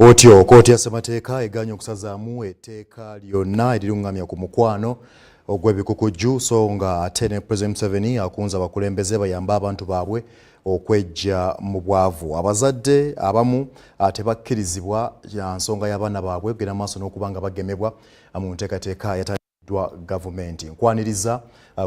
Kooti ya Ssemateeka eganya okusazaamu etteeka lyonna erirungamya ku mukwano ogw'ebikukujju so nga ate ne President Museveni akunza abakulembeze bayamba abantu baabwe okwejja mu bwavu. Abazadde abamu tebakkirizibwa ya nsonga y'abaana baabwe kugenda maaso n'okuba nga bagemebwa mu nteekateeka yatandikwa gavumenti. Nkwaniriza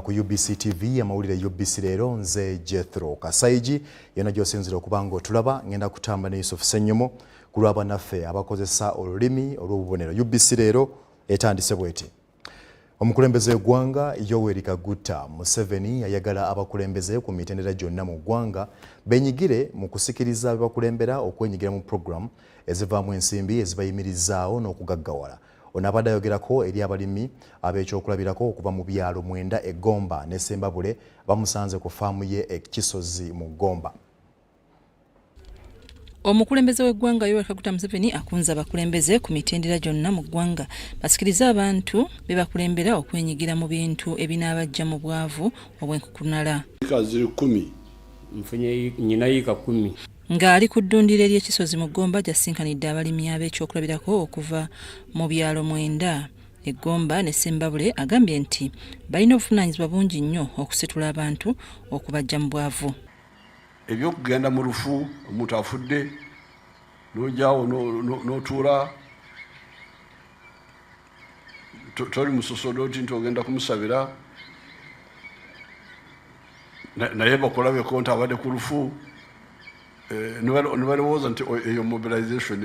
ku UBC TV amawulire UBC Leero nze Jethro Kasaigi yonna gy'osinzira okuba ng'otulaba ngenda kutamba ne Yusuf Ssenyomo ku lw'abannaffe abakozesa olulimi olw'obubonero. UBC Leero etandise bw'eti. Omukulembeze w'eggwanga Yoweri Kaguta Museveni ayagala abakulembeze ku mitendera gyonna mu ggwanga benyigire mu kusikiriza abakulembera okwenyigira mu program ezivaamu ensimbi ezibayimirizaawo n'okugaggawala. Ono abadde ayogerako eri abalimi ab'ekyokulabirako okuva mu byalo 9 e Gomba ne Ssembabule bamusanze ku faamu ye e Kisozi mu Gomba. Omukulembeze w'eggwanga Yoweri Kaguta Museveni akunza abakulembeze ku mitendera gyonna mu ggwanga basikiriza abantu be bakulembera okwenyigira mu bintu ebinaabajja mu bwavu obw'enkukunala. Ziri 10 nfunye nyina yika 10 ng'ali ku ddundiro ery'Ekisozi mu Gomba jasinkanidde abalimi ab'ekyokulabirako okuva mu byalo 9 e Gomba ne Ssembabule agambye nti balina obuvunaanyizibwa bungi nnyo okusitula abantu okubajja mu bwavu. Ebyokugenda mu lufu omuntu afudde n'ojjawo n'otuula toli musosodoti nti ogenda kumusabira naye bakulabeko nti abadde ku lufu ne balowooza nti eyo mobilization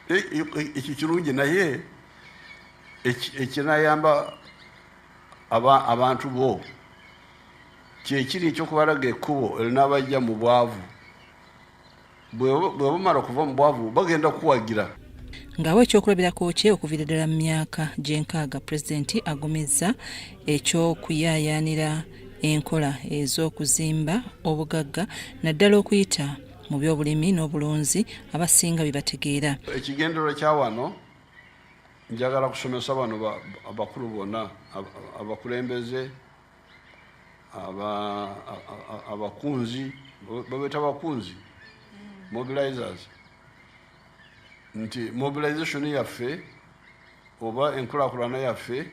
eyo ekyo kirungi naye ekinayamba abantu bo kyekiri ekyokubalaga ekkubo erinabajja mu bwavu bwe bamala okuva mu bwavu bagenda kuwagira. Ng'awe ekyokulabirako kye okuviira ddala mu myaka gy'enkaaga pulezidenti agumizza eky'okuyaayaanira enkola ez'okuzimba obugagga naddala okuyita mu by'obulimi n'obulunzi abasinga bye bategeera. Ekigendererwa kya wano njagala kusomesa bano abakulu bonna abakulembeze abakunzi babeta abakunzi mobilizers nti mobilization yaffe oba enkulaakulana yaffe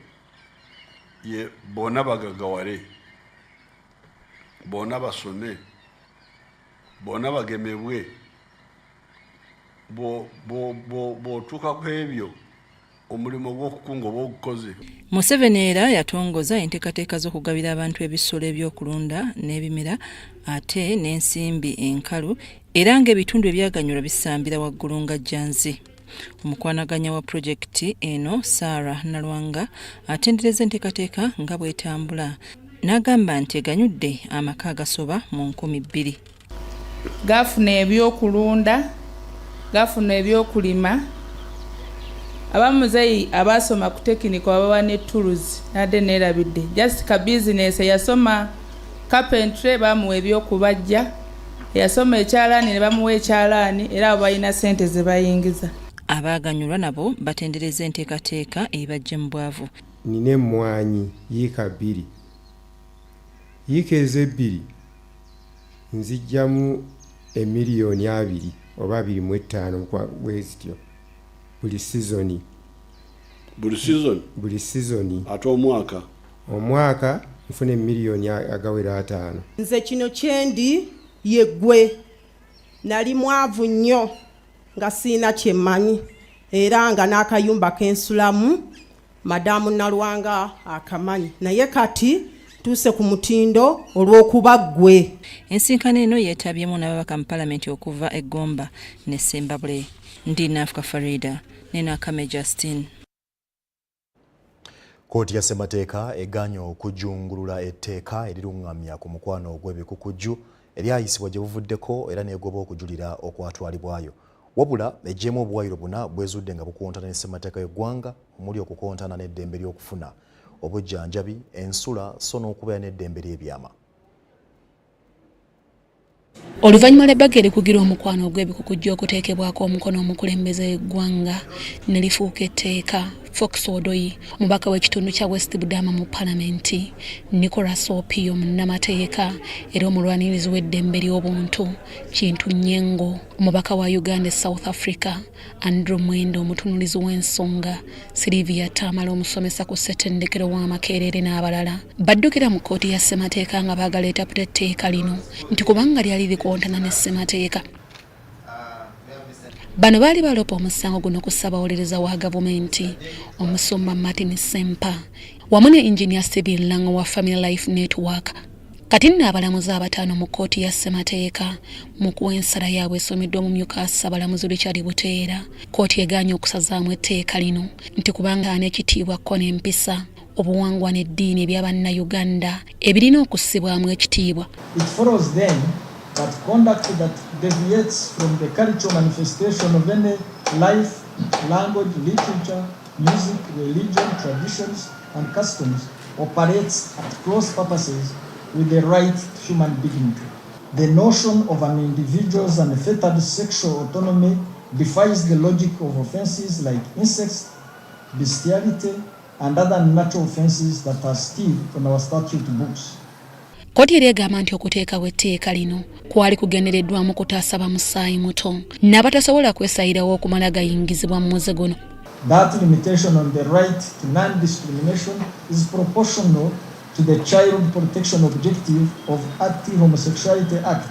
ye bona bagagawale bona basome bona bagemebwe bw'otuuka ku ebyo omulimu gw'okukunga oba ogukoze. Museveni era yatongoza enteekateeka z'okugabira abantu ebisolo ebyokulunda n'ebimera ate n'ensimbi enkalu era ng'ebitundu ebyaganyulwa bisambira waggulu nga jjanzi. Omukwanaganya wa pulojekiti eno Sarah Nalwanga atendereza enteekateeka nga bw'etambula n'agamba nti eganyudde amaka agasoba mu 2,000. Gafuna ebyokulunda, gafuna ebyokulima. Abamuzeyi abasoma ku tekiniko baba ne tools nadde nerabidde just ka business yasoma carpentry bamuwa ebyokubajja yasoma ekyalaani ne bamuwa ekyalaani era abo balina ssente ze bayingiza. Abaganyulwa nabo batendereza enteekateeka ebajje mu bwavu. Nina emmwanyi yiika 2 yiika ezo 2 nzijjamu emiliyoni 2 oba 2.5 bwezityo buli season ate omwaka nfuna emiliyoni agawera 5. Nze kino kyendi yeggwe nali mwavu nnyo nga siina kyemmanyi era nga n'akayumba kensulamu madamu Nalwanga akamanyi naye kati tuuse ku mutindo olw'okuba ggwe. Ensinkano eno yeetabyemu n'ababaka mu palamenti okuva e Gomba ne Ssembabule. Ndi Nafuka Farida nena Kame Justin. Kooti ya Ssemateeka eganya okujungulula etteeka erirungamya ku mukwano ogw'ebikukujju eryayisibwa gye buvuddeko era n'egoba okujulira okwatwalibwayo. Wabula ejjeemu obuwayiro buna bwezudde nga bukontana ne Ssemateeka y'eggwanga omuli okukontana n'eddembe ly'okufuna obujjanjabi, ensula so n'okubeera n'eddembe ly'ebyama. Oluvannyuma lw'ebbaga erikugira omukwano ogw'ebikukujju okuteekebwako omukono omukulembeze w'eggwanga ne lifuuka etteeka Fox Odoyi omubaka w'ekitundu kya West Budama mu palamenti, Nicholas Opio munnamateeka era omulwanirizi w'eddembe ly'obuntu, Kintu Nyengo omubaka wa Uganda South Africa, Andrew Mwendo omutunulizi w'ensonga, Sylvia Tamala omusomesa ku ssettendekero w'Amakerere n'abalala baddukira mu kkooti ya ssemateeka nga baagala etapula etteeka lino nti kubanga lyali likontana ne ssemateeka. Bano baali balopa omusango guno ku ssaabawolereza wa gavumenti omusumba Martin Sempa wamu ne Engineer Stephen Lango wa Family Life Network. Kati nno abalamuzi abataano mu kkooti ya ssemateeka mu kuwa ensala yaabwe esomeddwa mu myuka Ssaabalamuzi Richard Buteera, kkooti egaanye okusazaamu etteeka lino nti kubanga n'ekitiibwa ko n'empisa obuwangwa n'eddiini eby'Abannayuganda ebirina okussibwamu ekitiibwa. It follows then that conduct that deviates from the cultural manifestation of any life, language, literature, music, religion, traditions, and customs operates at cross purposes with the right to human dignity. The notion of an individual's unfettered sexual autonomy defies the logic of offenses like incest, bestiality, and other natural offenses that are still on our statute books. Kkooti era egamba nti okuteekawo etteeka lino kwali kugendereddwamu kutaasa bamusaayi muto n'abatasobola kwesayirawo okumala gayingizibwa mu muze guno. That limitation on the right to non-discrimination is proportional to the child protection objective of Anti-Homosexuality Act.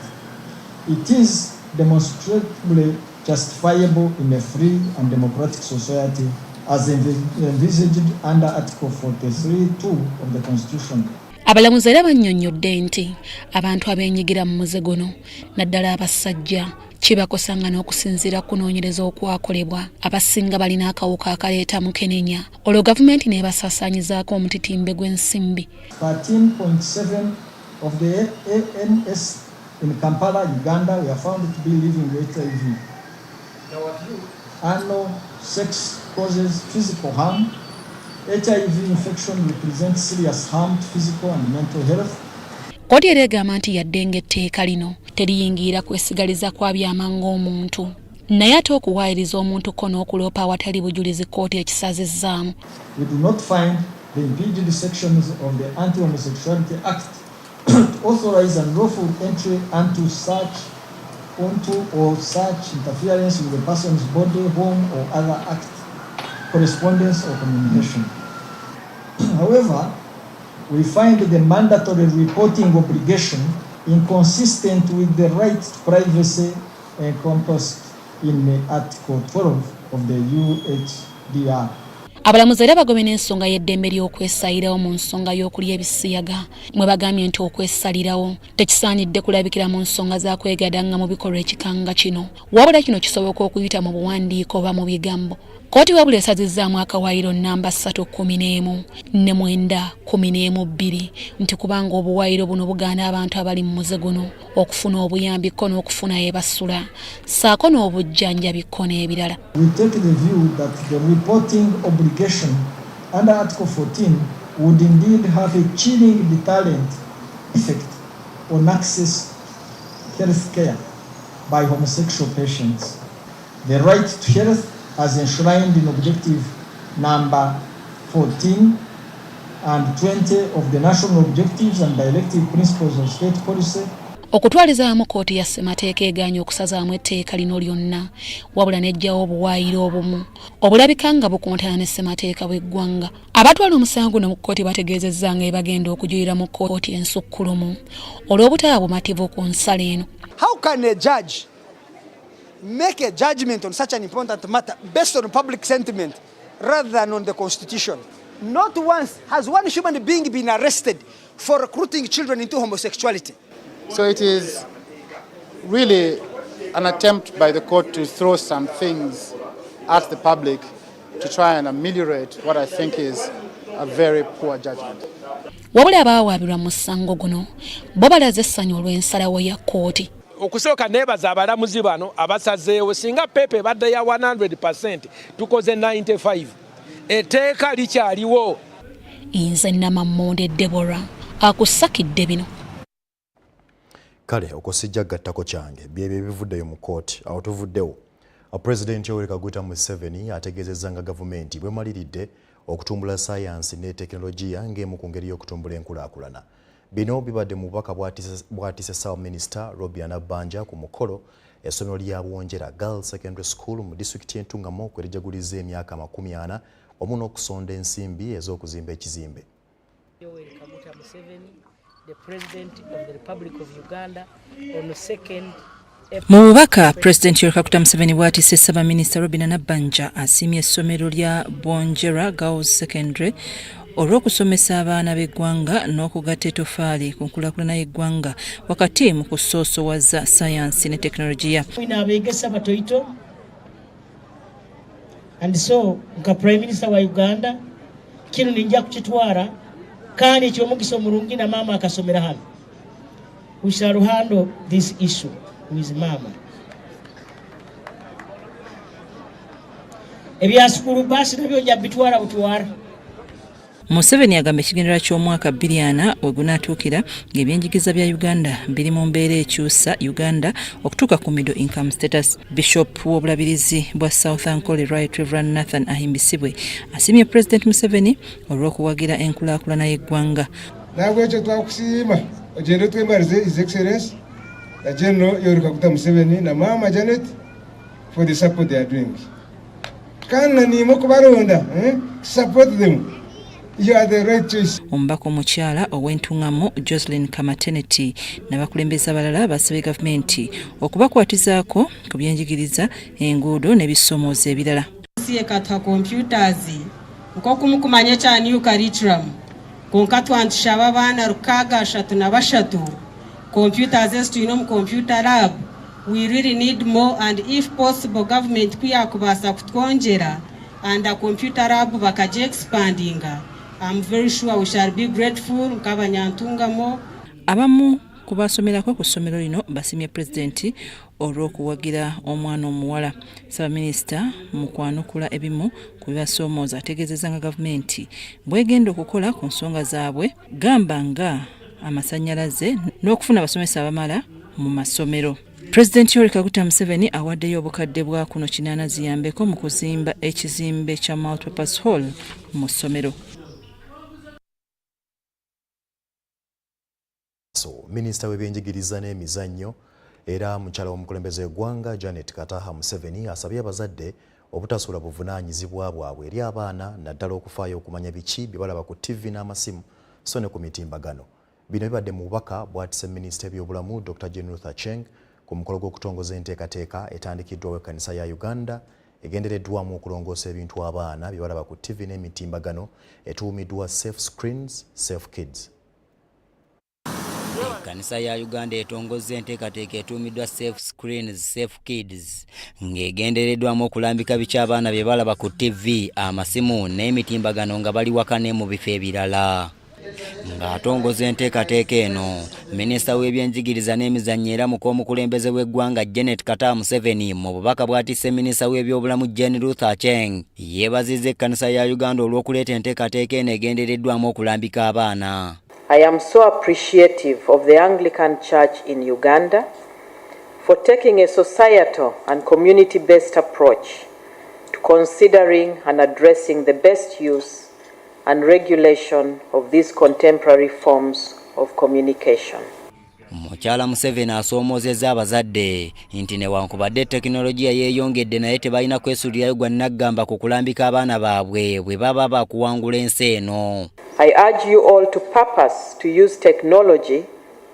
It is demonstrably justifiable in a free and democratic society as envisaged under Article 43(2) of the Constitution. Abalamuzi era bannyonnyodde nti abantu abeenyigira mu muze guno naddala abasajja kibakosanga n'okusinziira kunoonyereza okwakolebwa abasinga balina akawuka akaleeta mukenenya olwo gavumenti n'ebasaasaanyizaako omutitimbe gw'ensimbi. 13.7 of the ANS in Kampala, Uganda were found to be living with HIV. Anal sex causes physical harm. HIV infection represents serious harm to physical and mental health. Kkooti era egamba nti yadde ng'etteeka lino teriyingira kwesigaliza kwa byama ng'omuntu naye ate okuwaayiriza omuntu ko n'okuloopa awatali bujulizi kkooti ekisazizzaamu. We do not find the impeded sections of the Anti-Homosexuality Act to authorize unlawful entry onto or such interference with a person's body, home, or other act, correspondence, or communication. However, we find the mandatory reporting obligation inconsistent with the right to privacy encompassed in Article 12 of the UHDR. Abalamuzi era bagobye n'ensonga y'eddembe ly'okwesayirawo mu nsonga y'okulya ebisiyaga mwe bagambye nti okwesalirawo tekisaanidde kulabikira mu nsonga za kwegadanga mu bikolwa ekikanga kino wabula kino kisoboka okuyita mu buwandiiko oba mu bigambo. Kkooti wabula esazizzaamu akawaayiro nnamba 311 ne 912 nti kubanga obuwaayiro buno bugaana abantu abali mu muze guno okufuna obuyambi ko n'okufuna ebasula ssaako n'obujjanjabi ko n'ebirala. We take the view that the reporting obligation under Article 14 would indeed have a chilling deterrent effect on access to health care by homosexual patients. The right to health as enshrined in objective number 14 and 20 of the national objectives and directive principles of state policy. Okutwalizaamu kkooti ya ssemateeka egaanye okusazaamu etteeka lino lyonna wabula n'eggyawo obuwaayiro obumu obulabika nga bukontana ne ssemateeka w'eggwanga. Abatwala omusango guno mu kkooti bategeezezza nga bagenda okujulira mu kkooti ensukkulumu olw'obutaba bumativu ku nsala eno. How can a judge make a judgment on such an important matter based on public sentiment rather than on the Constitution? Not once has one human being been arrested for recruiting children into homosexuality. So it is really an attempt by the court to throw some things at the public to try and ameliorate what I think is a very poor judgment. Wabula abawaabirwa mu musango guno bo balaze essanyu olw'ensalawo ya kkooti. Okusooka neebaza abalamuzi bano abasazeewo singa pepe badde ya 100% tukoze 95 etteeka likyaliwo. Nze Namammonde Deborah akusakidde bino. Kale okosijja gattako kyange byebyo ebivuddeyo mu kkooti awo tuvuddewo President Yoweri Kaguta Museveni ategeezezza nga gavumenti bwemaliridde okutumbula sayansi ne tekinologiya ng'emu ku ngeri y'okutumbula enkulaakulana. Bino bibadde mu bubaka bw'atisse Ssaawa Minisita Robia Nabbanja ku mukolo essomero lya Bwonjera Girls Secondary School mu disitulikiti y'Entungamo kwe lijagulizza emyaka 40 wamu n'okusonda ensimbi ez'okuzimba ekizimbe. Yoweri Kaguta Museveni, the President of the Republic of Uganda, on the 2nd mu bubaka President Yoweri Kaguta Museveni bw'atisse Ssaabaminisita Robina Nabbanja asiimye essomero lya Bwonjera Girls Secondary olw'okusomesa abaana b'eggwanga n'okugatta ettofaali ku nkulaakulana y'eggwanga wakati mu kusoosowaza sayansi ne tekinologiya. Abegesa batoito and so nga Prime Minister wa Uganda kino ninja kukitwala kandi eky'omukisa omulungi na maama akasomera hano. We shall handle this issue with mama. Ebyasukulu basi nabyo nja bitwala butwala. Museveni agamba ekigendera ky'omwaka 2040 we gunaatuukira ng'ebyenjigiriza bya Uganda biri mu mbeera ekyusa Uganda okutuuka ku middle income status. Bishop w'obulabirizi bwa South Ankole Right Reverend Nathan ahimbisibwe asiimye President Museveni olw'okuwagira enkulaakulana y'eggwanga. Nabwe ekyo twakusiima ogende twembalize His Excellency the General Yoweri Kaguta Museveni na Mama Janet for the support they are doing. Kana niimo kubalonda, support them. You are the right choice. Omubaka omukyala ow'Entungamo Jocelyn Kamateneti n'abakulembeze abalala basabye gavumenti okubakwatizaako ku byenjigiriza, enguudo n'ebisomooza ebirala. Kata computers nk'okumukumanya kya new curriculum konka twantusha abaana 63 computers tulina mu computer lab. We really need more, and if possible government kuyakubaasa kutwongera and a computer lab bakaje expandinga. I'm very sure we shall be grateful nk'Abanyantungamo. Abamu ku basomerako ku ssomero lino basimye Pulezidenti olw'okuwagira omwana omuwala. Ssaabaminisita mu kwanukula ebimu ku bibasoomooza ategeezezza nga gavumenti bwegenda okukola ku nsonga zaabwe gamba nga amasannyalaze n'okufuna abasomesa abamala mu masomero. President Yoweri Kaguta Museveni awaddeyo obukadde bwa 80 ziyambeko mu kuzimba ekizimbe kya multipurpose hall mu ssomero. Minisita w'ebyenjigiriza n'emizannyo era mukyala w'omukulembeze w'eggwanga Janet Kataha Museveni asabye abazadde obutasuula buvunaanyizibwa bwabwe eri abaana naddala okufaayo okumanya biki bye balaba ku TV n'amasimu so ne ku mitimbagano. Bino bibadde mu bubaka bw'atisse Minisita w'ebyobulamu Dr. Jethro Kasaigi ku mukolo gw'okutongoza enteekateeka etandikiddwawo ekkanisa ya Uganda egendereddwamu okulongoosa ebintu abaana bye balaba ku TV n'emitimbagano etuumiddwa Safe Screens, Safe Kids. Ekkanisa ya Uganda etongozza enteekateeka etuumiddwa Safe Screens, Safe Kids ng'egendereddwamu okulambika biki abaana bye balaba ku TV, amasimu n'emitimbagano nga bali waka ne mu bifo ebirala. Ng'atongoza enteekateeka eno, Minisita w'ebyenjigiriza n'emizannyo era mukulembeze w'eggwanga Janet Kataha Museveni mu bubaka bw'atisse Minisita w'ebyobulamu Jethro Kasaigi yeebazizza ekkanisa ya Uganda olw'okuleeta enteekateeka eno egendereddwamu okulambika abaana. I am so appreciative of the Anglican Church in Uganda for taking a societal and community-based approach to considering and addressing the best use and regulation of these contemporary forms of communication. Mukyala Museveni asoomozezza abazadde nti newankubadde tekinologiya yeeyongedde naye tebalina kwesuulirayo gwa naggamba ku kulambika abaana baabwe bwe baba bakuwangula ensi eno. I urge you all to purpose to use technology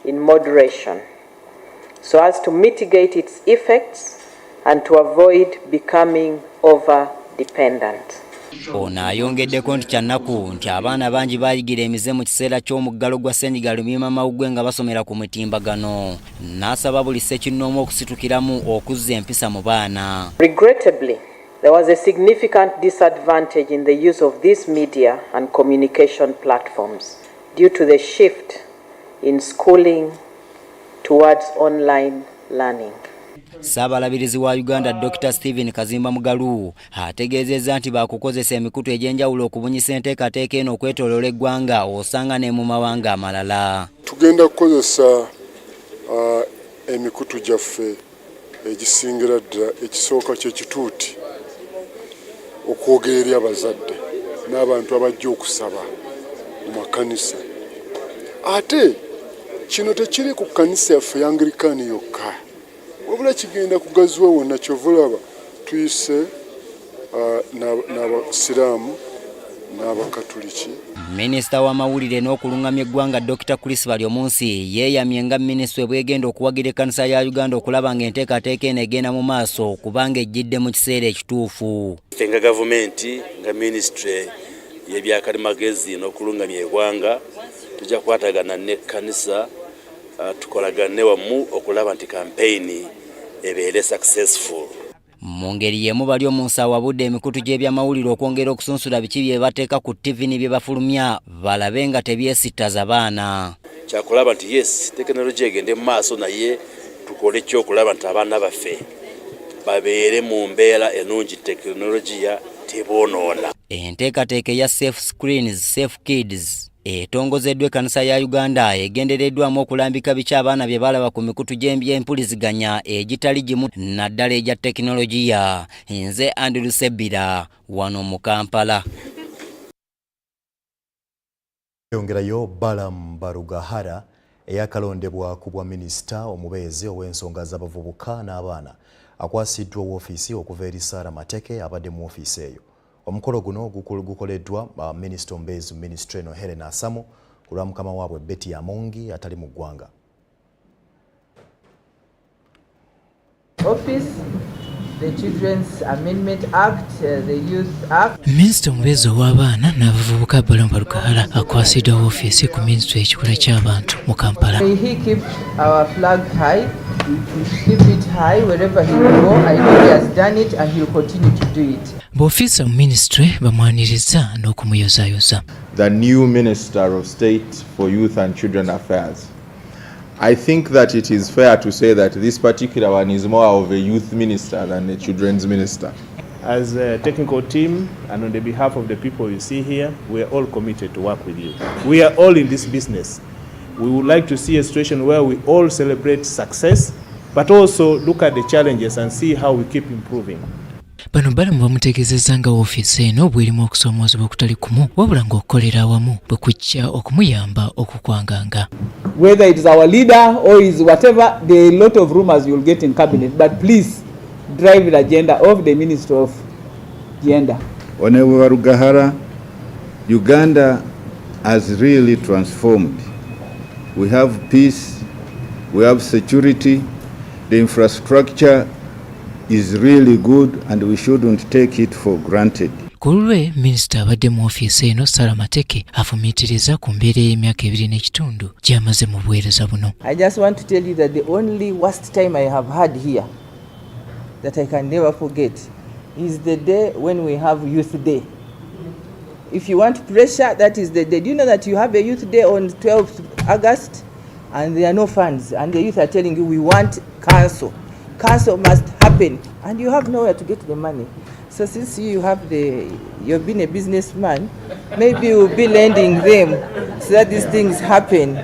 in moderation so as to mitigate its effects and to avoid becoming over-dependent. Ono ayongeddeko nti kyannaku nti abaana bangi baayigira emize mu kiseera ky'omuggalo gwa Ssennyiga Lumiimamawuggwe nga basomera ku mitimbagano. N'asaba buli ssekinnoomu okusitukiramu okuzza empisa mu baana. Regrettably, there was a significant disadvantage in the use of these media and communication platforms due to the shift in schooling towards online learning. Ssaabalabirizi wa Uganda Dr. Stephen Kazimba Mugalu ategeezezza nti baakukozesa emikutu egy'enjawulo okubunyisa enteekateeka eno okwetooloola eggwanga osanga ne mu mawanga amalala. Tugenda kukozesa emikutu gyaffe egisingira ddala ekisooka ky'ekituuti okwogera eri abazadde n'abantu abajja okusaba mu makanisa. Ate kino tekiri ku kanisa yaffe ya Anglikani yokka, wabula kigenda kugaziwa wonna. Kyova olaba tuyise n'abasiraamu n'abakatuliki. Minisita w'amawulire n'okulungamya eggwanga Dr. Chris Balyomunsi yeeyamye nga minisitule bw'egenda okuwagira ekkanisa ya Uganda okulaba ng'enteekateeka eno egenda mu maaso kubanga ejjidde mu kiseera ekituufu. Ffe nga gavumenti nga minisitule y'ebyakalimagezi n'okulungamya eggwanga tujja kukwatagana n'ekkanisa tukolagane wamu okulaba nti kampeyini ebeere successful. Mu ngeri y'emu Balyomunsi awabudde emikutu gy'ebyamawulire okwongera okusunsula biki bye bateeka ku TV ne bye bafulumya balabe nga tebyesittaza baana. Kyakulaba nti yes, tekinologiya egende mu maaso naye tukole ekyokulaba nti abaana baffe babeere mu mbeera ennungi, tekinologiya teboonoona. Enteekateeka ya Safe Screens, Safe Kids etongozeddwa ekkanisa ya Uganda egendereddwamu okulambika biki abaana bye balaba ku mikutu gy'empuliziganya egitali gimu naddala egya tekinologiya. Nze Andrew Sebbira wano mu Kampala. Yongerayo Balaam Barugahara eyakalondebwa ku bwa minisita omubeezi ow'ensonga z'abavubuka n'abaana akwasiddwa woofiisi okuva eri Sarah Mateke abadde mu woofiisi eyo. Omukolo guno gukoleddwa minisita omubeezi minisitule eno Helen Asamo ku lwa mukama waabwe Betty Amongi atali mu ggwanga. Office, the Children's Amendment Act, the Youth Act. Minisita omubeezi ow'abaana n'abavubuka Balaam Barugahara akwasiddwa woofiisi ku minisitule y'ekikula ky'abantu mu Kampala. May he keep our flag high, keep it high wherever he will go. I know he has done it and he will continue to do it. B'ofiisa mu minisitule bamwaniriza n'okumuyozaayoza. The new Minister of State for Youth and Children Affairs. I think that it is fair to say that this particular one is more of a youth minister than a children's minister. As a technical team and on the behalf of the people you see here, we are all committed to work with you. We are all in this business. We would like to see a situation where we all celebrate success, but also look at the challenges and see how we keep improving. Bano Balaam bamutegeezezza nga woofiisi eno bw'erimu okusoomoozebwa okutali kumu wabula ng'okukolera awamu bwe kujja okumuyamba okukwanganga. Whether it is our leader or is whatever, there are a lot of rumors you will get in cabinet, but please drive the agenda of the Minister of Gender. Honorable Barugahara, Uganda has really transformed. We have peace, we have security, the infrastructure is really good and we shouldn't take it for granted. Ku lulwe minisita abadde mu woofiisi eno Sarah Mateke afumiitiriza ku mbeera y'emyaka 2 n'ekitundu gy'amaze mu buweereza buno. I just want to tell you that the only worst time I have had here that I can never forget is the day when we have Youth Day. If you want pressure, that is the day. Do you know that you have a Youth Day on 12th August and there are no funds and the youth are telling you we want council. Council must happen and you have nowhere to get the money. So since you've been a businessman, maybe you'll be lending them so that these things happen.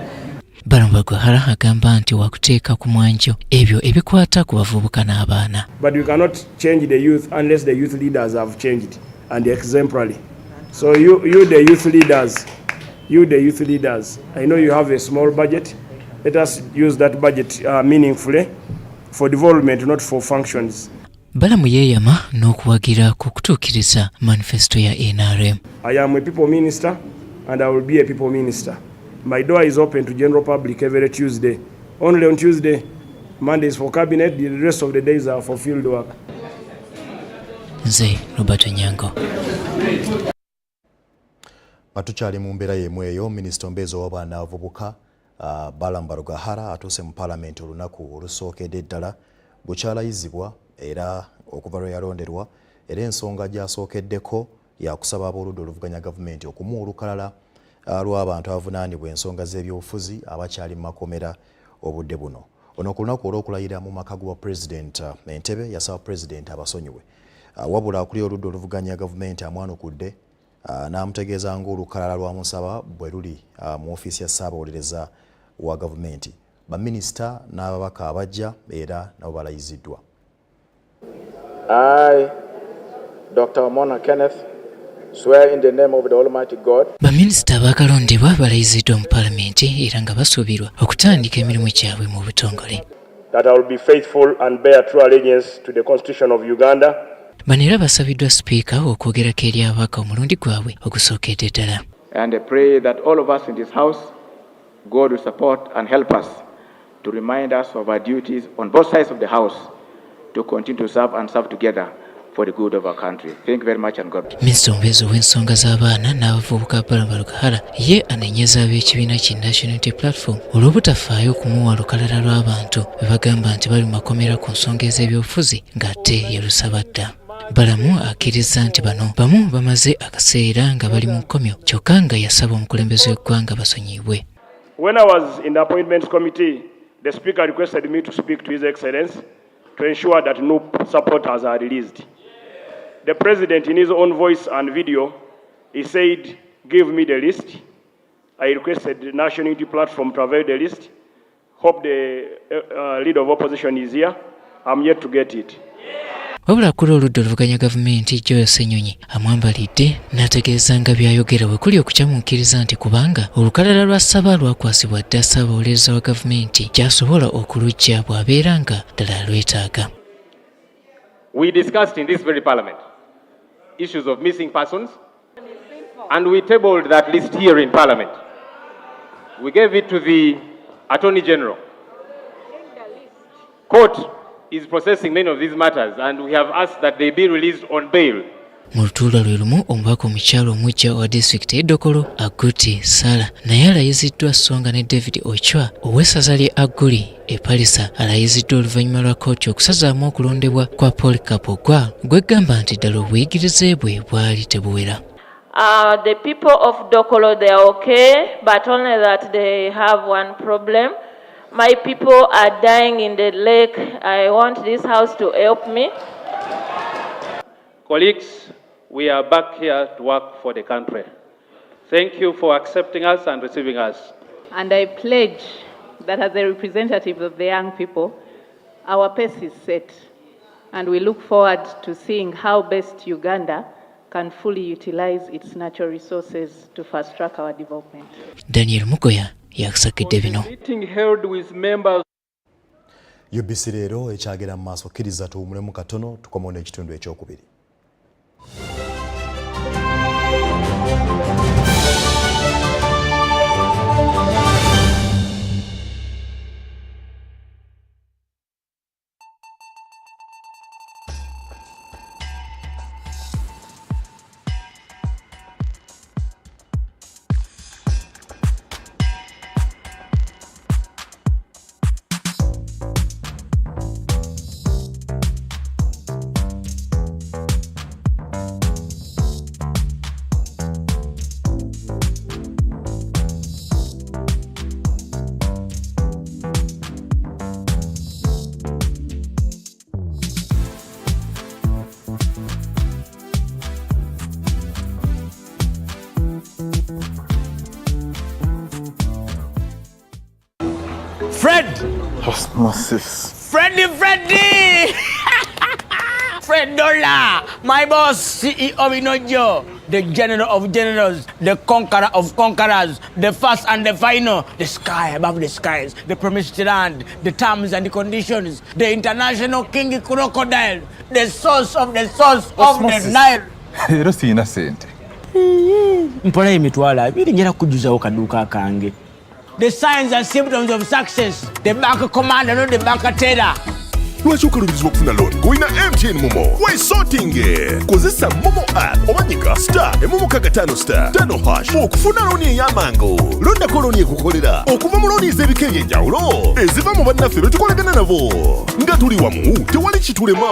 Balaam Barugahara agamba nti wakuteeka ku mwanjo ebyo ebikwata ku bavubuka n'abaana. But you cannot change the youth unless the youth leaders have changed and exemplary. So you the youth leaders, I know you have a small budget. Let us use that budget meaningfully for development, not for functions. Balaam yeeyama n'okuwagira ku kutuukiriza manifesto ya NRM. I am a people minister and I will be a people minister. My door is open to general public every Tuesday. Only on Tuesday, Mondays for cabinet, the rest of the days are for field work. Nze Robert Nyango. Matukyali mu mbeera y'emu eyo minisita omubeezi ow'abaana n'abavubuka Balaam Barugahara atuuse mu paalamenti olunaku olusookedde ddala bukyalayizibwa era okuva lwe yalonderwa era ensonga gy'asookeddeko yakusaba ab'oludda oluvuganya gavumenti okumuwa olukalala lw'abantu abavunaanibwa ensonga z'ebyobufuzi abakyali mu makomera obudde buno. Ono ku lunaku olw'okulayira mu maka gwa President Entebbe yasaba President abasonyiwe. Wabula akuli oludda oluvuganya gavumenti amwanukudde n'amutegeeza ng'olukalala lwamusaba bwe luli mu ofiisi ya Ssaabawolereza wa gavumenti. Baminisita n'ababaka abajja era nabo balayiziddwa. I, Dr. Mona Kenneth, swear in the name of the Almighty God. Baminisita abakalondebwa balayiziddwa mu Paalamenti era nga basuubirwa okutandika emirimu gyabwe mu butongole. That I will be faithful and bear true allegiance to the Constitution of Uganda. Bano era basabiddwa sipiika okwogerako eri ababaka omulundi gwabwe ogusookedde ddala. And I pray that all of us in this house, God will support and help us to remind us of our duties on both sides of the house to continue to serve and serve together for the good of our country. Thank you very much and God bless. Minisita omubeezi w'ensonga z'abaana n'abavubuka Barbara Lukahara ye anenyeza ab'ekibiina ki National Unity Platform olw'obutafaayo okumuwa lukalala lw'abantu be bagamba nti bali mu makomera ku nsonga ez'ebyobufuzi ng'ate yalusaba dda. Balamu akkiriza nti bano bamu bamaze akaseera nga bali mu nkomyo kyokka nga yasaba omukulembeze w'eggwanga basonyiibwe. When I was in the appointments committee, the speaker requested me to speak to His Excellency to ensure that no supporters are released. The president, in his own voice and video, he said, give me the list. I requested the National Unity Platform to avail the list. Hope the leader of opposition is here. I'm yet to get it. Wabula kuri oludda oluvuganya gavumenti Joel Ssenyonyi amwambalidde n'ategeeza nga byayogera bwe kuli okukyamukkiriza nti kubanga olukalala lwa ssaba lwakwasibwa dda ssaabawolereza wa gavumenti gy'asobola okulujja bw'abeera nga ddala alwetaaga. We discussed in this very parliament issues of missing persons and we tabled that list here in parliament. We gave it to the Attorney General. Court is processing many of these matters and we have asked that they be released on bail. Mu lutuula lwe lumu omubaka omukyalo omujja wa disitulikiti y'Eddokolo Aguti Sala naye alayiziddwa Songa ne David Ochwa ow'essaza ly'e Aguli e Palisa alayiziddwa oluvannyuma lwa kkooti okusazaamu okulondebwa kwa Paul Kapogwa gw'eggamba nti ddala obuyigirize bwe bwali tebuwera. The people of Dokolo, they are okay, but only that they have one problem. My people are dying in the lake. I want this house to help me. Colleagues, we are back here to work for the country. Thank you for accepting us and receiving us. And I pledge that as a representative of the young people, our pace is set. And we look forward to seeing how best Uganda can fully utilize its natural resources to fast track our development. Daniel Mugoya yakusakidde bino. UBC Leero ekyagera mu maaso kkiriza tuwumulemu katono tukomewo n'ekitundu ekyokubiri. Fred! Osmosis. Freddy! Fred Dollar! My boss, CEO Inojo, the general of generals, the conqueror of conquerors, the first and the final, the sky above the skies, the promised land, the terms and the conditions, the international king crocodile, the source of the Nile. Ero sina sente. Mpona emitwala abiri njera kujuzawo kaduka kange. The signs and symptoms of success, the bank commander, not the bank teller. Lwaki okalubirizibwa okufuna loan ng'olina MTN Momo? Weesootinge! Kozesa Momo app omanyika *555*5 okufuna looni ey'amangu. Londako looni ekukolera okuva mu looni ez'ebika eby'enjawulo eziva mu bannaffe be tukolagana nabo. Nga tuli wamu tewali kitulema.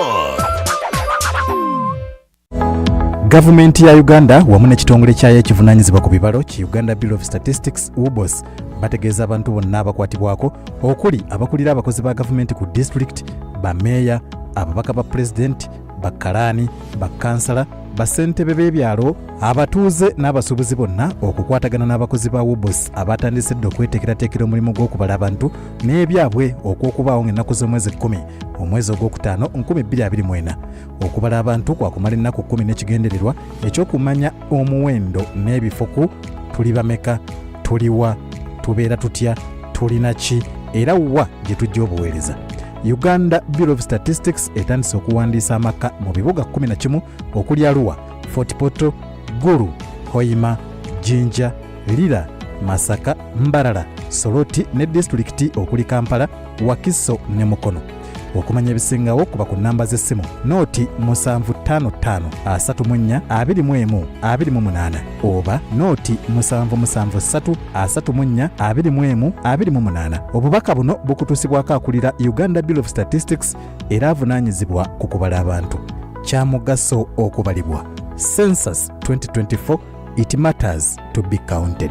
Gavumenti ya Uganda wamu n'ekitongole kyayo ekivunaanyizibwa ku bibalo ki Uganda Bureau of Statistics UBOS bategeeza abantu bonna abakwatibwako okuli abakulira abakozi ba gavumenti ku district, bameeya, ababaka ba president, bakalaani, bakansala, basentebe b'ebyalo abatuuze n'abasuubuzi bonna okukwatagana n'abakozi ba Ubc abatandisedde okweteekerateekera omulimu gw'okubala abantu n'ebyabwe okw'okubaawo ng'ennaku z'omwezi 10 omwezi ogwokutaano 2024 okubala abantu kwakumala ennaku 10 n'ekigendererwa ekyokumanya omuwendo n'ebifo ku tuli bameka, tuliwa, tubeera tutya, tulina ki era wa gye tujja obuweereza. Uganda Bureau of Statistics etandise okuwandiisa amaka mu bibuga 11 okuli Arua, Fort Portal, Gulu, Hoima, Jinja, Lira, Masaka, Mbarara, Soroti ne disitulikiti okuli Kampala, Wakiso ne Mukono. Okumanya ebisingawo kuba ku namba z'essimu nooti 755 34 21 28 oba nooti 773 34 21 28. Obubaka buno bukutuusibwako akulira Uganda Bureau of Statistics era avunaanyizibwa ku kubala abantu. Kya mugaso okubalibwa. Census 2024, it matters to be counted.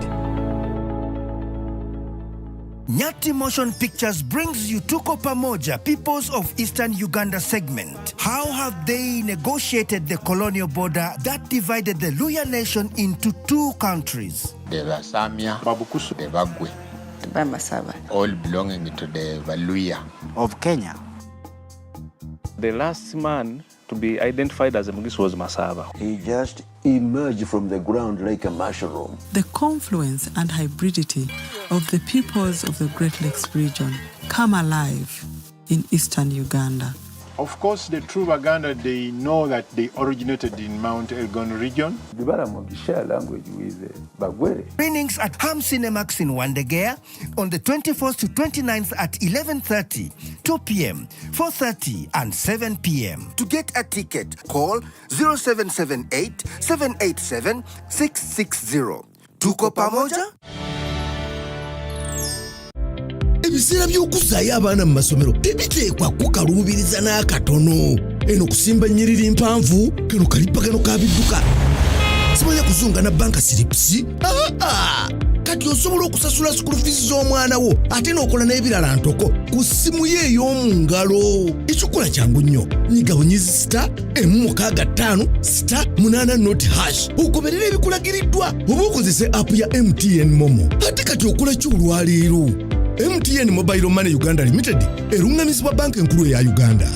Nyati Motion Pictures brings you Tuko Pamoja, Peoples of Eastern Uganda segment. How have they negotiated the colonial border that divided the Luya nation into two countries? The Basamia, Babukusu, the Bagwe, the Bamasaba, all belonging to the Baluya of Kenya. The last man to be identified as a Mugisu was Masaba. He just emerged from the ground like a mushroom. The confluence and hybridity of the peoples of the Great Lakes region come alive in eastern Uganda. Of course, the true Baganda, they know that they originated in Mount Elgon region. The share language with Bagwere. Screenings at Ham Cinemax in Wandegea on the 24th to 29th at 11:30, 2 p.m., 4:30 and 7 p.m. To get a ticket, call 0778 787 660. Tuko Pamoja? Ebiseera by'okuzaayo abaana mu masomero tebiteekwa kukaluubiriza n'akatono. Eno kusimba nnyiriri mpanvu kano kalipagano ka bidduka. Simanya kuzunga na banka siripsi. Kati osobola okusasula school fees z'omwana wo ate n'okola n'ebirala ntoko ku ssimu ye ey'omu ngalo. Ekikola kyangu nnyo. Nyiga bunyizi *185*8 ogoberera ebikulagiriddwa oba okozese app ya MTN Momo. Ate kati okola ki olwaleero? MTN Mobile Money Uganda Limited erungamizibwa banka enkulu ya Uganda.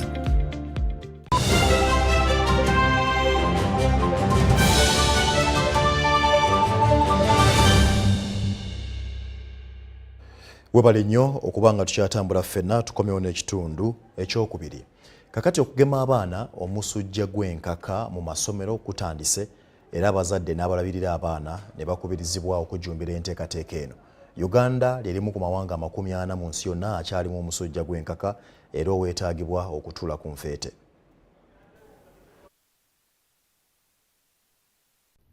Webale nnyo okubanga tukyatambula ffenna tukomyewo n'ekitundu ekyokubiri. Kakati okugema abaana omusujja gw'enkaka mu masomero kutandise era abazadde n'abalabirira abaana ne bakubirizibwa okujjumbira enteekateeka eno. Uganda lyerimu ku mawanga 40 mu nsi yonna akyalimu omusujja gw'enkaka era oweetaagibwa okutuula ku nfeete.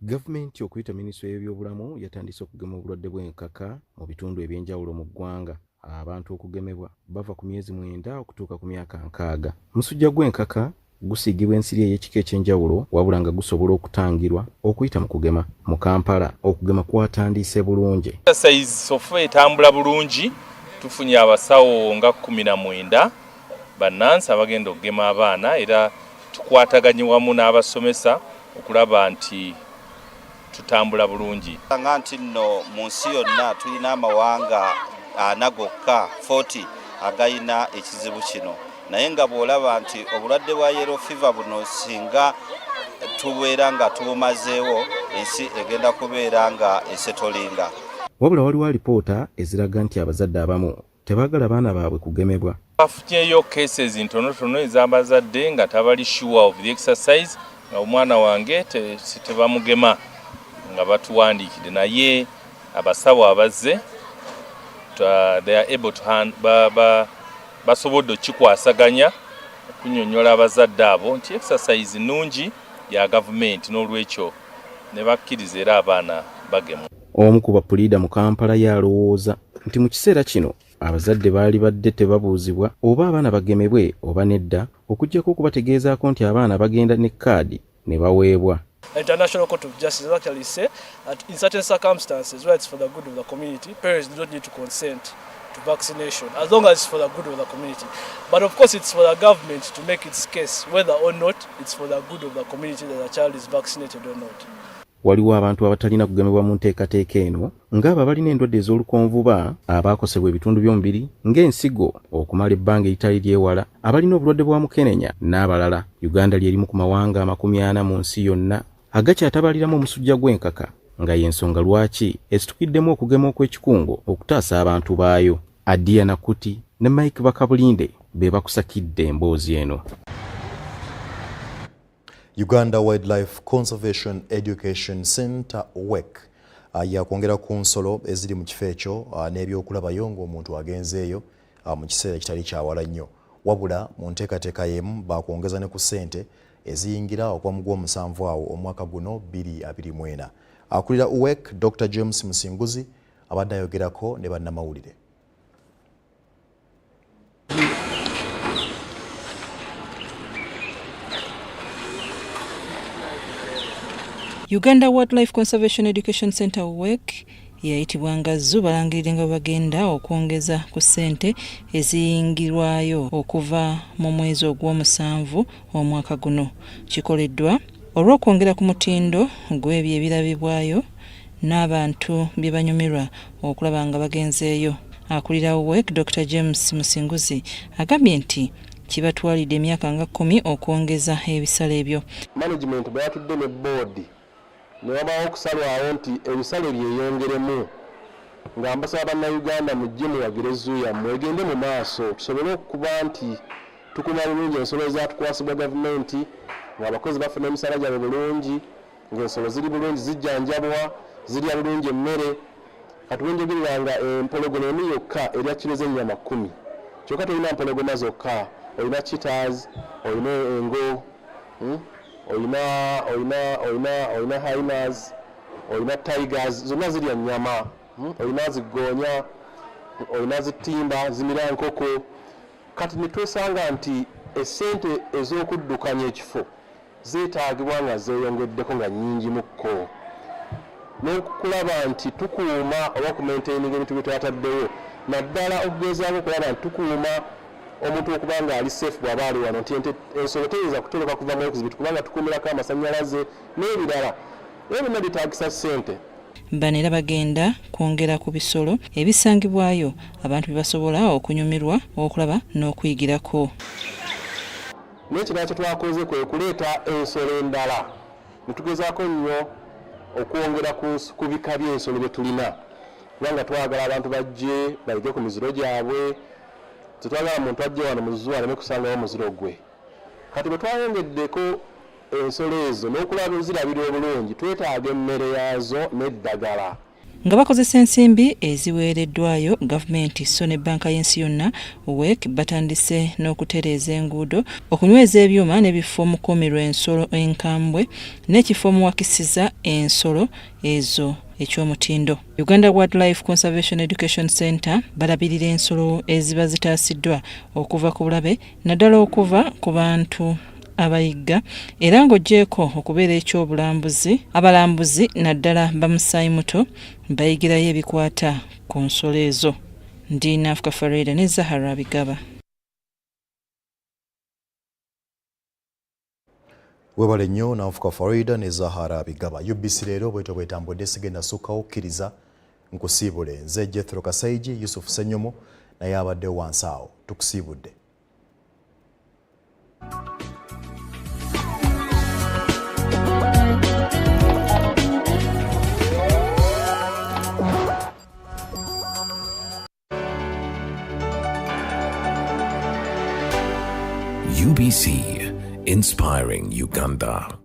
Gavumenti okuyita minisitule y'ebyobulamu yatandise okugema obulwadde bw'enkaka mu bitundu ebyenjawulo mu ggwanga. Abantu okugemebwa bava ku myezi 9 okutuuka ku myaka 6. Omusujja gw'enkaka gusiigibwa ensiri ey'ekika ekyenjawulo wabula nga gusobola okutangirwa okuyita mu kugema. Mu Kampala okugema kwatandise bulungi. Exercise software etambula bulungi, tufunye abasawo nga 19 bannansi abagenda okugema abaana era tukwataganye wamu n'abasomesa okulaba nti tutambula bulungi. Nga nti nno mu nsi yonna tulina amawanga 40 agayina ekizibu kino. Naye nga bw'olaba nti obulwadde bwa yellow fever buno singa tubeera nga tubumazeewo ensi egenda kubeera nga esetolinga. Wabula waliwo alipoota eziraga nti abazadde abamu tebaagala baana baabwe kugemebwa. Bafunyeyo cases ntonotono ez'abazadde nga tabali sure of the exercise nga omwana wange tebamugema nga batuwandiikidde naye abasawo abazze they are able to basobodde okikwasaganya okunyonnyola abazadde abo nti exercise nnungi ya gavumenti n'olwekyo ne bakkiriza era abaana bagema. Omu ku bapuliida mu Kampala yalowooza nti mu kiseera kino abazadde baali badde tebabuuzibwa oba abaana bagemebwe oba nedda okuggyako okubategeezaako nti abaana bagenda ne kaadi ne baweebwa. International Court of Justice actually say that in certain circumstances where it's for the good of the community, parents do not need to consent to vaccination, as long as it's for the good of the community. But of course, it's for the government to make its case, whether or not it's for the good of the community that the child is vaccinated or not. Waliwo abantu abatalina kugemebwa mu nteekateeka eno ng'abo abalina endwadde ez'olukonvuba, abaakosebwa ebitundu by'omubiri ng'ensigo okumala ebbanga eritali lyewala, abalina obulwadde bwa mukenenya n'abalala. Uganda ly'erimu ku mawanga 40 mu nsi yonna agakyatabaliramu omusujja gw'enkaka, nga y'ensonga lwaki esitukiddemu okugema okw'ekikungo okutaasa abantu baayo. Adia Nakuti ne Mike Bakabulinde be bakusakidde emboozi eno. Uganda Wildlife Conservation Education Center WEC yakwongera ku nsolo eziri mu kifo ekyo n'ebyokulabayo ng'omuntu agenzeeyo mu kiseera ekitali kyawala nnyo. Wabula mu nteekateeka y'emu bakwongeza ne ku ssente eziyingira okuva mu Gw'omusanvu awo omwaka guno 2024. Akulira WEC Dr. James Musinguzi abadde ayogerako ne bannamawulire. Uganda Wildlife Conservation Education Center WEC yayitibwanga Zzu balangirire nga bagenda okwongeza ku ssente eziyingirwayo okuva mu mwezi ogw'omusanvu omwaka guno. Kikoleddwa olw'okwongera ku mutindo gw'ebyo ebirabibwayo n'abantu bye banyumirwa okulaba nga bagenzeeyo. Akulira WEC Dr. James Musinguzi agambye nti kibatwalidde emyaka nga 10 okwongeza ebisale ebyo. Management bayatudde ne board newabawo okusalwawo nti ebisale byeyongeremu nga mbasaba bannayuganda mujje muwagire Zzu yammwe egende mu maaso tusobole okuba nti tukuma bulungi ensolo ezatukwasibwa gavumenti, ng'abakozi bafuna emisala gyabwe bulungi, ng'ensolo ziri bulungi zijjanjabwa, zirya bulungi emmere. Katubunjogirira nga empologoma emu yokka erya kilo z'ennyama 10. Kyokka tolina mpologoma zokka, olina cheetahs, olina engo, olina hyenas, olina tigers, zonna zirya nnyama, olina zigoonya, olina zitimba, zimira nkoko. Kati ne twesanga nti essente ez'okuddukanya ekifo zeetaagibwa nga zeeyongeddeko nga nnyingi mukko. N'okulaba nti tukuuma oba kumaintaininga ebintu bye twataddewo, naddala okugezaako okulaba nti tukuuma omuntu okuba nga ali safe bw'aba ali wano, nti ensolo teyinza kutoloka kuva mu ekuzibiti kubanga tukuumirako amasannyalaze n'ebirala. Ebyo byonna bitaagisa ssente. Bano era bagenda kwongera ku bisolo ebisangibwayo abantu bye basobola okunyumirwa okulaba n'okuyigirako. N'ekirala kye twakoze kwe kuleeta ensolo endala ne tugezaako nnyo okwongera ku bika by'ensolo bye tulina, kubanga twagala abantu bajje bayige ku miziro gyabwe. Tetwagala muntu ajje wano mu Zzu aleme kusangawo muziro gwe. Kati bwe twayongeddeko ensolo ezo n'okulaba zirabirwa obulungi, twetaaga emmere yaazo n'eddagala. Nga bakozesa ensimbi eziweereddwayo gavumenti so ne banka y'ensi yonna, WEC batandise n'okutereeza enguudo, okunyweza ebyuma n'ebifo omukuumirwa ensolo enkambwe n'ekifo omuwakisiza ensolo ezo eky'omutindo. Uganda Wildlife Conservation Education Center balabirira ensolo eziba zitaasiddwa okuva ku bulabe naddala okuva ku bantu abayigga, era ng'oggyeko okubeera ekyobulambuzi, abalambuzi naddala bamusaayi muto bayigirayo ebikwata ku nsolo ezo. Ndi Nafuka Farida ne Zahara Bigaba. Webale nnyo Nafuka Farida ne Zahara Bigaba. UBC Leero bwetyo bwetambudde sigenda sukkawo kkiriza nkusiibule. Nze Jethro Kasaigi, Yusuf Senyomo naye abadde wansi awo. Tukusiibudde. UBC, inspiring Uganda.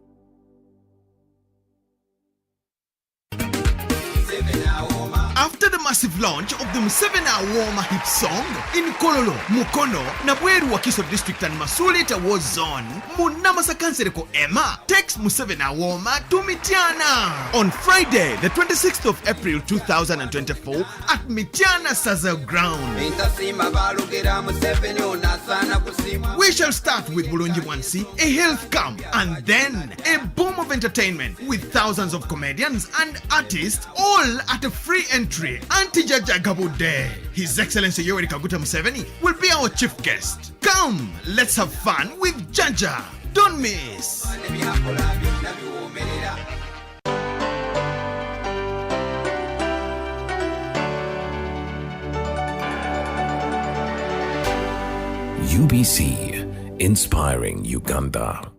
After the massive launch of the Museveni Warmer hit song in Kololo, Mukono, Nabweru Wakiso District and Masulita War Zone, Munamasa Kansereko Emma takes Museveni Warmer to Mityana on Friday, the 26th of April 2024 at Mityana Saza Ground. We shall start with Bulungi Wansi, a health camp, and then a boom of entertainment with thousands of comedians and artists, all at a free entry Anti Jaja Gabude. His Excellency Yoweri Kaguta Museveni will be our chief guest. Come, let's have fun with Jaja. Don't miss. UBC, inspiring Uganda.